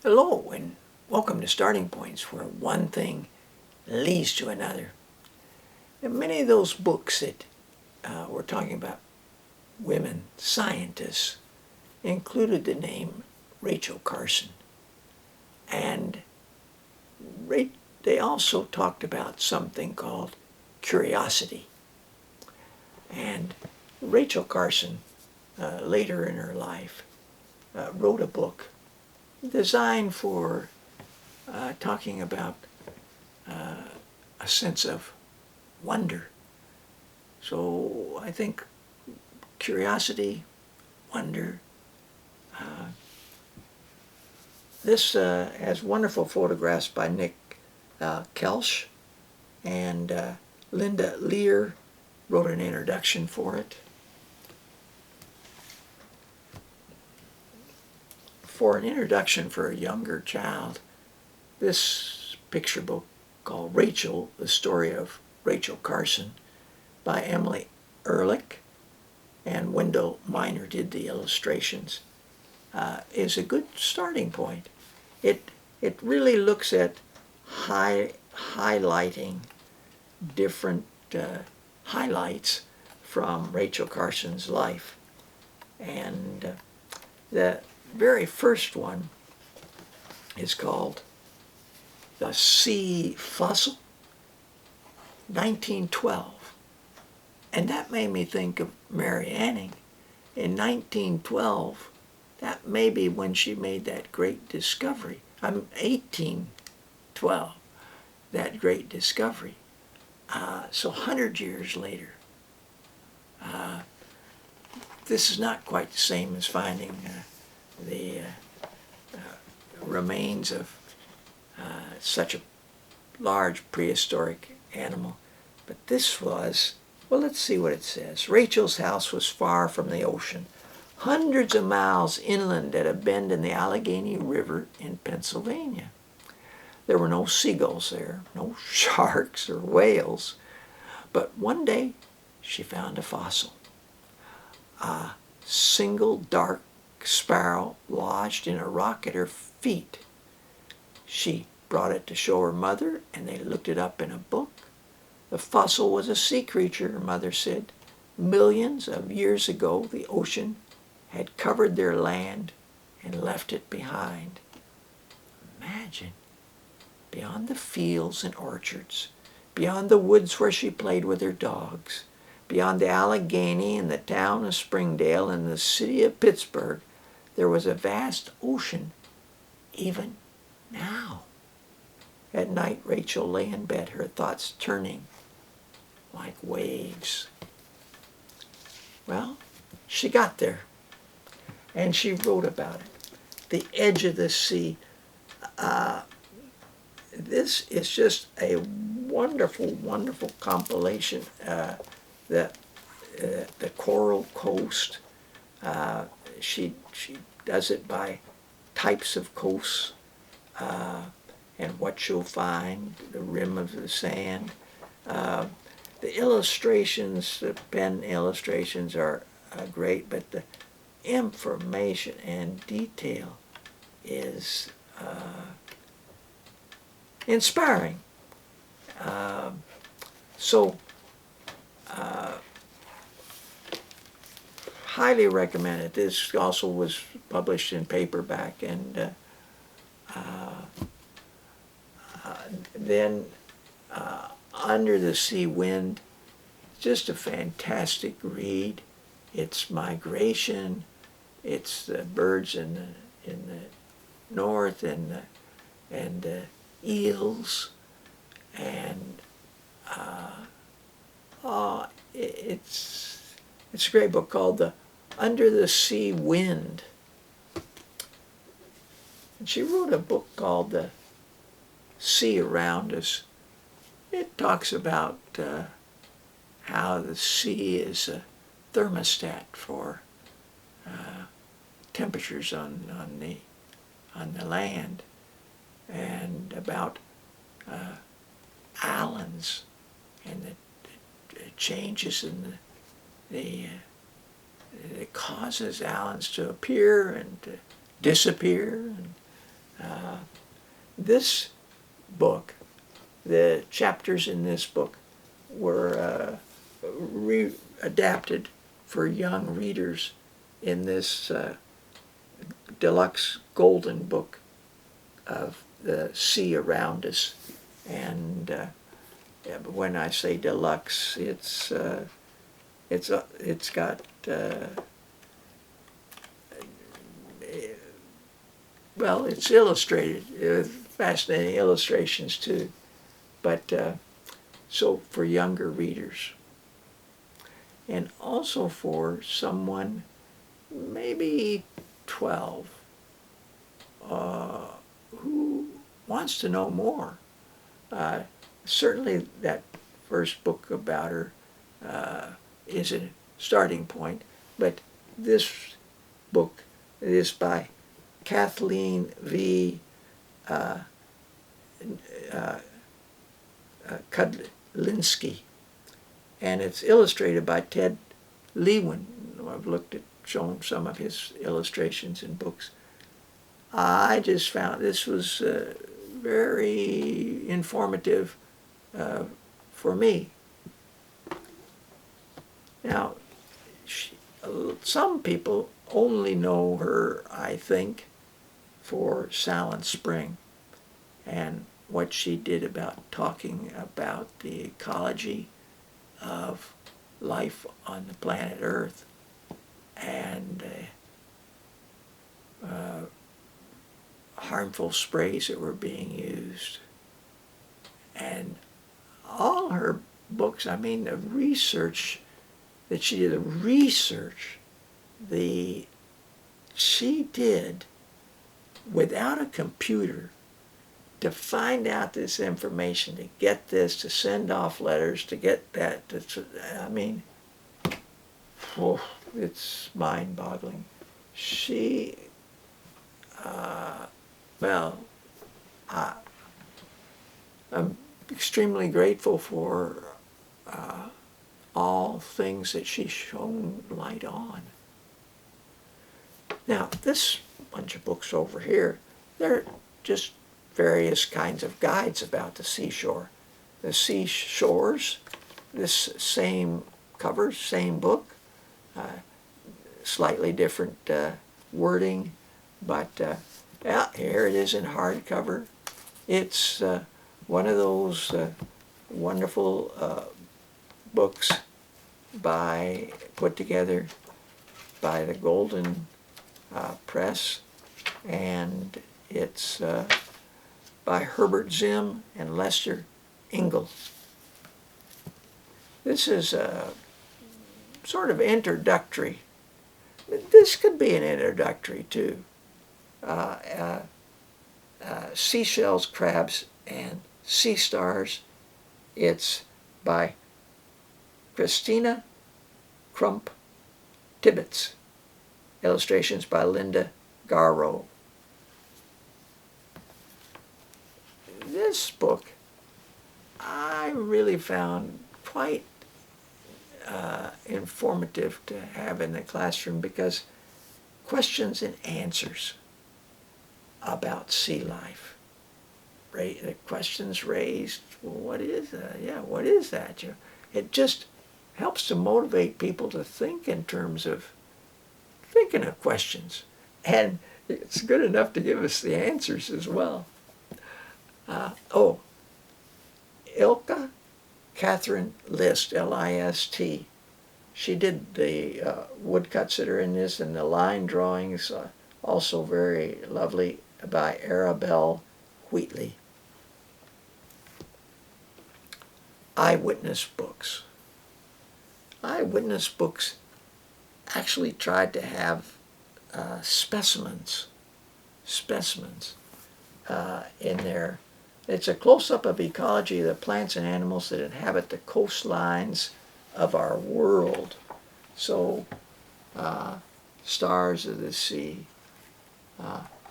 Hello and welcome to Starting Points, where one thing leads to another. And many of those books that we're talking about women scientists included the name Rachel Carson. And they also talked about something called curiosity. And Rachel Carson, later in her life, wrote a book designed for talking about a sense of wonder. So I think curiosity, wonder. This has wonderful photographs by Nick Kelsch, and Linda Lear wrote an introduction for it. For an introduction for a younger child, this picture book called Rachel, the story of Rachel Carson, by Emily Ehrlich, and Wendell Miner did the illustrations, is a good starting point. It really looks at highlighting different highlights from Rachel Carson's life. And the very first one is called The Sea Fossil, 1912. And that made me think of Mary Anning. In 1912, that may be when she made that great discovery. 1812, that great discovery. So 100 years later, this is not quite the same as finding the remains of such a large prehistoric animal. But this was, well, let's see what it says. Rachel's house was far from the ocean, hundreds of miles inland at a bend in the Allegheny River in Pennsylvania. There were no seagulls there, no sharks or whales. But one day she found a fossil. A single dark sparrow lodged in a rock at her feet. She brought it to show her mother, and they looked it up in a book. The fossil was a sea creature, her mother said. Millions of years ago, the ocean had covered their land and left it behind. Imagine, beyond the fields and orchards, beyond the woods where she played with her dogs, beyond the Allegheny and the town of Springdale and the city of Pittsburgh, there was a vast ocean, even now. At night, Rachel lay in bed, her thoughts turning like waves. Well, she got there, and she wrote about it. The edge of the sea. This is just a wonderful, wonderful compilation. The Coral Coast. She does it by types of coasts and what you'll find, the rim of the sand. The illustrations, the pen illustrations are great, but the information and detail is inspiring. Highly recommend it. This also was published in paperback, and then Under the Sea Wind, just a fantastic read. It's migration, it's the birds in the north, and eels, and it's a great book called the Under the Sea Wind. And she wrote a book called The Sea Around Us. It talks about how the sea is a thermostat for temperatures on the land, and about islands and the changes in it causes islands to appear and to disappear, and This book, the chapters in this book were adapted for young readers in this deluxe golden book of the sea around us. And yeah, but when I say deluxe, it's got well, it's illustrated with fascinating illustrations too, but so for younger readers, and also for someone maybe 12 who wants to know more. Certainly that first book about her is a starting point, but this book is by Kathleen V. Kudlinski, and it's illustrated by Ted Lewin. I've shown some of his illustrations in books. I just found this was very informative for me. Now, some people only know her, I think, for Silent Spring and what she did about talking about the ecology of life on the planet Earth and harmful sprays that were being used. And all her books, I mean, the research that she did, she did without a computer to find out this information, to get this, to send off letters, to get that. I mean, oh, it's mind-boggling. She, well, I'm extremely grateful for all things that she's shown light on. Now, this bunch of books over here, they're just various kinds of guides about the seashore. The seashores, this same cover, same book, slightly different wording, but yeah, here it is in hardcover. It's one of those wonderful books put together by the Golden Press, and it's by Herbert Zim and Lester Ingalls. This is sort of introductory. This could be an introductory too. Seashells, Crabs, and Sea Stars. It's by Christina Crump Tibbets. Illustrations by Linda Garrow. This book I really found quite informative to have in the classroom because questions and answers about sea life. The questions raised, well, what is that? Yeah, what is that? It just helps to motivate people to think in terms of thinking of questions. And it's good enough to give us the answers as well. Ilka Catherine List, L-I-S-T. She did the woodcuts that are in this, and the line drawings, also very lovely, by Arabelle Wheatley. Eyewitness books. Eyewitness books actually tried to have specimens in there. It's a close-up of ecology of the plants and animals that inhabit the coastlines of our world. So, stars of the sea,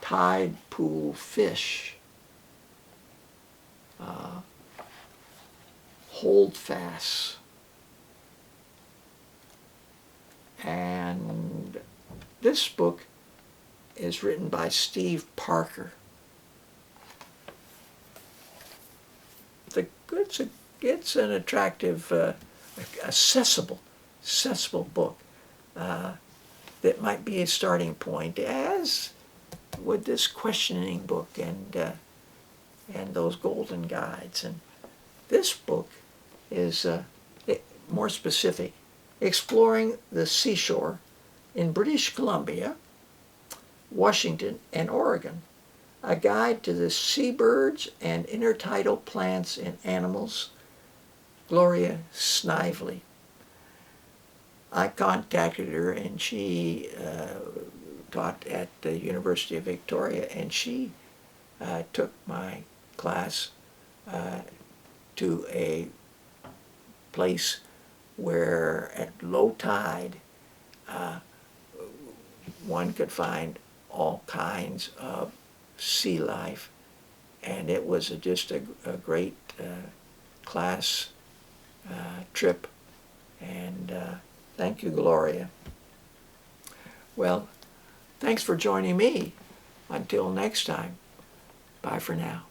tide pool fish, holdfasts, and this book is written by Steve Parker. it's an attractive, accessible book that might be a starting point, as with this questioning book and those golden guides. And this book is more specific, exploring the seashore in British Columbia, Washington, and Oregon. A guide to the seabirds and intertidal plants and animals, Gloria Snively. I contacted her, and she taught at the University of Victoria, and she took my class to a place where at low tide one could find all kinds of sea life, and it was just a great class trip, and thank you, Gloria. Well, thanks for joining me. Until next time, bye for now.